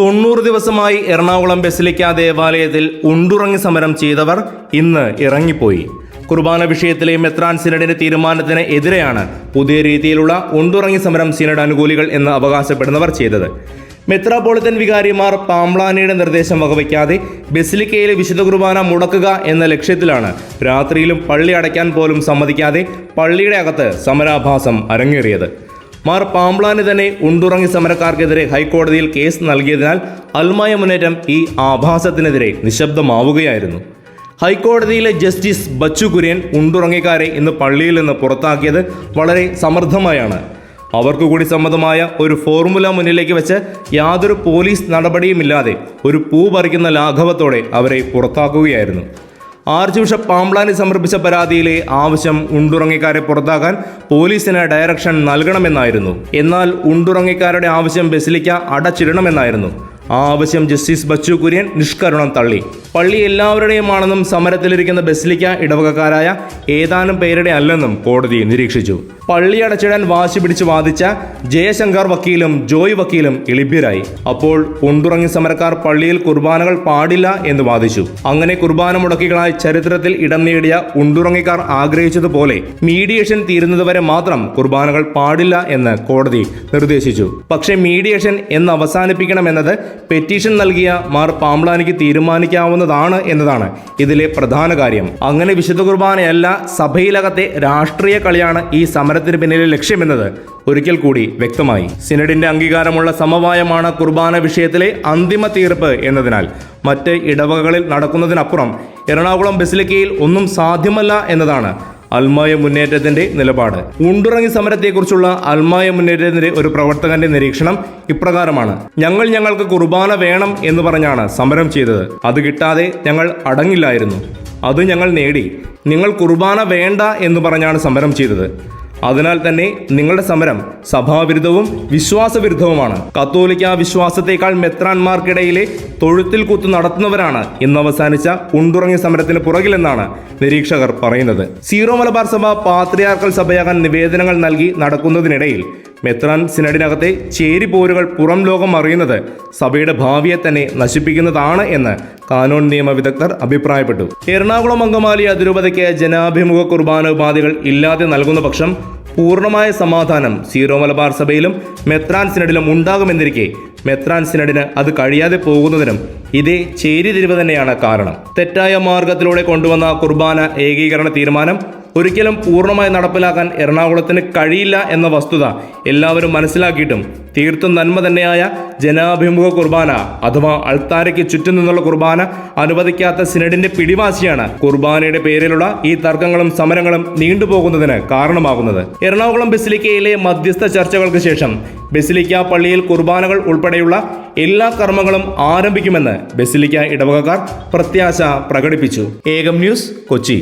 90 ദിവസമായി എറണാകുളം ബസിലിക്ക ദേവാലയത്തിൽ ഉണ്ടുറങ്ങി സമരം ചെയ്തവർ ഇന്ന് ഇറങ്ങിപ്പോയി. കുർബാന വിഷയത്തിലെ മെത്രാൻ സിനഡിന്റെ തീരുമാനത്തിന് എതിരെയാണ് പുതിയ രീതിയിലുള്ള ഉണ്ടുറങ്ങി സമരം സിനഡ് അനുകൂലികൾ എന്ന് അവകാശപ്പെടുന്നവർ ചെയ്തത്. മെത്രാപ്പോളിത്തൻ വികാരിമാർ പാംബ്ലാനിയുടെ നിർദ്ദേശം വകവയ്ക്കാതെ ബസിലിക്കയിലെ വിശുദ്ധ കുർബാന മുടക്കുക എന്ന ലക്ഷ്യത്തിലാണ് രാത്രിയിലും പള്ളി അടയ്ക്കാൻ പോലും സമ്മതിക്കാതെ പള്ളിയുടെ അകത്ത് സമരാഭാസം അരങ്ങേറിയത്. മാർ പാംബ്ലാനി തന്നെ ഉണ്ടുറങ്ങി സമരക്കാർക്കെതിരെ ഹൈക്കോടതിയിൽ കേസ് നൽകിയതിനാൽ അൽമായ മുന്നേറ്റം ഈ ആഭാസത്തിനെതിരെ നിശബ്ദമാവുകയായിരുന്നു. ഹൈക്കോടതിയിലെ ജസ്റ്റിസ് ബച്ചു കുര്യൻ ഉണ്ടുറങ്ങിക്കാരെ ഇന്ന് പള്ളിയിൽ നിന്ന് പുറത്താക്കിയത് വളരെ സമർത്ഥമായാണ്. അവർക്കു കൂടി സമ്മതമായ ഒരു ഫോർമുല മുന്നിലേക്ക് വെച്ച് യാതൊരു പോലീസ് നടപടിയുമില്ലാതെ ഒരു പൂ പറിക്കുന്ന ലാഘവത്തോടെ അവരെ പുറത്താക്കുകയായിരുന്നു. ആർച്ച് ബിഷപ്പ് പാംബ്ലാനി സമർപ്പിച്ച പരാതിയിലെ ആവശ്യം ഉണ്ടുറങ്ങിക്കാരെ പുറത്താക്കാൻ പോലീസിന് ഡയറക്ഷൻ നൽകണമെന്നായിരുന്നു. എന്നാൽ ഉണ്ടുറങ്ങിക്കാരുടെ ആവശ്യം ബസിലിക്ക അടച്ചിടണമെന്നായിരുന്നു. ആ ആവശ്യം ജസ്റ്റിസ് ബച്ചു കുര്യൻ നിഷ്കരുണം തള്ളി. പള്ളി എല്ലാവരുടെയുമാണെന്നും സമരത്തിലിരിക്കുന്ന ബസിലിക്ക ഇടവകക്കാരായ ഏതാനും പേരുടെ അല്ലെന്നും കോടതി നിരീക്ഷിച്ചു. പള്ളി അടച്ചിടാൻ വാശി പിടിച്ച് വാദിച്ച ജയശങ്കർ വക്കീലും ജോയ് വക്കീലും എളിഭ്യരായി. അപ്പോൾ ഉണ്ടുറങ്ങി സമരക്കാർ പള്ളിയിൽ കുർബാനകൾ പാടില്ല എന്ന് വാദിച്ചു. അങ്ങനെ കുർബാന മുടക്കികളായി ചരിത്രത്തിൽ ഇടം നേടിയ ഉണ്ടുറങ്ങിക്കാർ ആഗ്രഹിച്ചതുപോലെ മീഡിയേഷൻ തീരുന്നതുവരെ മാത്രം കുർബാനകൾ പാടില്ല എന്ന് കോടതി നിർദ്ദേശിച്ചു. പക്ഷേ മീഡിയേഷൻ എന്ന് അവസാനിപ്പിക്കണമെന്നത് പെറ്റീഷൻ നൽകിയ മാർ പാംബ്ലാനിക്ക് തീരുമാനിക്കാവുന്നതാണ് എന്നതാണ് ഇതിലെ പ്രധാന കാര്യം. അങ്ങനെ വിശുദ്ധ കുർബാനയല്ല, സഭയിലകത്തെ രാഷ്ട്രീയ കളിയാണ് ഈ സമരത്തിന് പിന്നിലെ ലക്ഷ്യമെന്നത് ഒരിക്കൽ കൂടി വ്യക്തമായി. സിനഡിന്റെ അംഗീകാരമുള്ള സമവായമാണ് കുർബാന വിഷയത്തിലെ അന്തിമ തീർപ്പ് എന്നതിനാൽ മറ്റ് ഇടവകകളിൽ നടക്കുന്നതിനപ്പുറം എറണാകുളം ബസിലിക്കയിൽ ഒന്നും സാധ്യമല്ല എന്നതാണ് അൽമായ മുന്നേറ്റത്തിന്റെ നിലപാട്. ഉണ്ടുറങ്ങി സമരത്തെക്കുറിച്ചുള്ള അൽമായ മുന്നേറ്റത്തിന്റെ ഒരു പ്രവർത്തകന്റെ നിരീക്ഷണം ഇപ്രകാരമാണ്: ഞങ്ങൾക്ക് കുർബാന വേണം എന്ന് പറഞ്ഞാണ് സമരം ചെയ്തത്. അത് കിട്ടാതെ ഞങ്ങൾ അടങ്ങില്ലായിരുന്നു. അത് ഞങ്ങൾ നേടി. നിങ്ങൾ കുർബാന വേണ്ട എന്ന് പറഞ്ഞാണ് സമരം ചെയ്തത്. അതിനാൽ തന്നെ നിങ്ങളുടെ സമരം സഭാവിരുദ്ധവും വിശ്വാസവിരുദ്ധവുമാണ്. കത്തോലിക്ക വിശ്വാസത്തെക്കാൾ മെത്രാന്മാർക്കിടയിലെ തൊഴുത്തിൽ കുത്തു നടത്തുന്നവരാണ് ഇന്ന് അവസാനിച്ച ഉണ്ടുറങ്ങി സമരത്തിന് പുറകിലെന്നാണ് നിരീക്ഷകർ പറയുന്നത്. സീറോ മലബാർ സഭ പാത്രിയാർക്കൽ സഭയാകാൻ നിവേദനങ്ങൾ നൽകി നടക്കുന്നതിനിടയിൽ മെത്രാൻ സിനഡിനകത്തെ ചേരിപോരുകൾ പുറം ലോകം അറിയുന്നത് സഭയുടെ ഭാവിയെ തന്നെ നശിപ്പിക്കുന്നതാണ് എന്ന് കാനോൻ നിയമ വിദഗ്ധർ അഭിപ്രായപ്പെട്ടു. എറണാകുളം അങ്കമാലി അതിരൂപതയ്ക്ക് ജനാഭിമുഖ കുർബാന ഉപാധികൾ ഇല്ലാതെ നൽകുന്ന പക്ഷം പൂർണ്ണമായ സമാധാനം സീറോ മലബാർ സഭയിലും മെത്രാൻ സിനഡിലും ഉണ്ടാകുമെന്നിരിക്കെ മെത്രാൻ സിനഡിന് അത് കഴിയാതെ പോകുന്നതിനും ഇതേ ചേരിതിരിവ് തന്നെയാണ് കാരണം. തെറ്റായ മാർഗത്തിലൂടെ കൊണ്ടുവന്ന കുർബാന ഏകീകരണ തീരുമാനം ഒരിക്കലും പൂർണ്ണമായി നടപ്പിലാക്കാൻ എറണാകുളത്തിന് കഴിയില്ല എന്ന വസ്തുത എല്ലാവരും മനസ്സിലാക്കിയിട്ടും തീർത്തും നന്മ തന്നെയായ ജനാഭിമുഖ കുർബാന അഥവാ അൾത്താരയ്ക്ക് ചുറ്റും നിന്നുള്ള കുർബാന അനുവദിക്കാത്ത സിനഡിന്റെ പിടിവാശിയാണ് കുർബാനയുടെ പേരിലുള്ള ഈ തർക്കങ്ങളും സമരങ്ങളും നീണ്ടുപോകുന്നതിന് കാരണമാകുന്നത്. എറണാകുളം ബസിലിക്കയിലെ മധ്യസ്ഥ ചർച്ചകൾക്ക് ശേഷം ബസിലിക്ക പള്ളിയിൽ കുർബാനകൾ ഉൾപ്പെടെയുള്ള എല്ലാ കർമ്മങ്ങളും ആരംഭിക്കുമെന്ന് ബസിലിക്ക ഇടവകക്കാർ പ്രത്യാശ പ്രകടിപ്പിച്ചു. ഏകം ന്യൂസ്, കൊച്ചി.